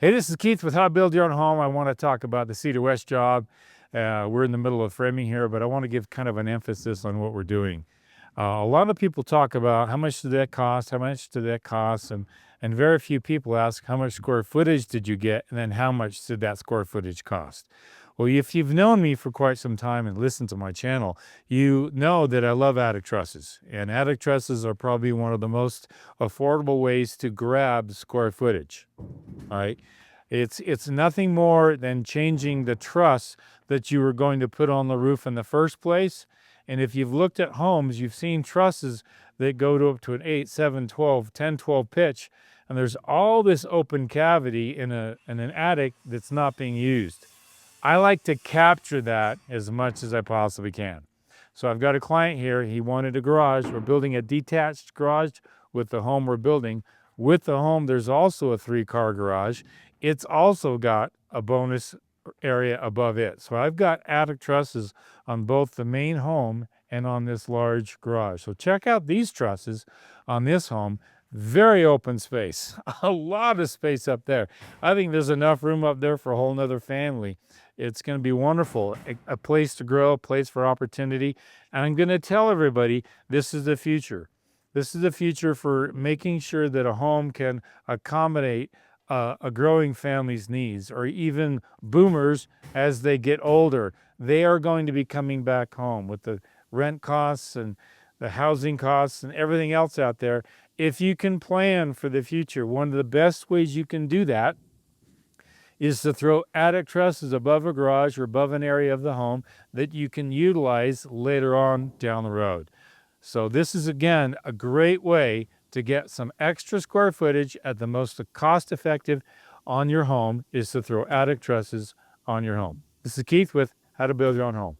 Hey, this is Keith with How to Build Your Own Home. I want to talk about the Cedar West job. We're in the middle of framing here, but I want to give kind of an emphasis on what we're doing. A lot of people talk about how much did that cost, how much did that cost, and very few people ask how much square footage did you get, and then how much did that square footage cost. Well, if you've known me for quite some time and listened to my channel, you know that I love attic trusses, and attic trusses are probably one of the most affordable ways to grab square footage. All right. It's nothing more than changing the truss that you were going to put on the roof in the first place. And if you've looked at homes, you've seen trusses that go to up to an 8, 7, 12, 10, 12 pitch. And there's all this open cavity in an attic that's not being used. I like to capture that as much as I possibly can. So I've got a client here. He wanted a garage. We're building a detached garage with the home we're building. With the home, there's also a 3-car garage. It's also got a bonus area above it. So I've got attic trusses on both the main home and on this large garage. So check out these trusses on this home. Very open space, a lot of space up there. I think there's enough room up there for a whole nother family. It's going to be wonderful, a place to grow, a place for opportunity. And I'm going to tell everybody this is the future. This is the future for making sure that a home can accommodate a growing family's needs, or even boomers as they get older. They are going to be coming back home with the rent costs and the housing costs and everything else out there. If you can plan for the future, one of the best ways you can do that is to throw attic trusses above a garage or above an area of the home that you can utilize later on down the road. So this is, again, a great way to get some extra square footage at the most cost-effective on your home, is to throw attic trusses on your home. This is Keith with How to Build Your Own Home.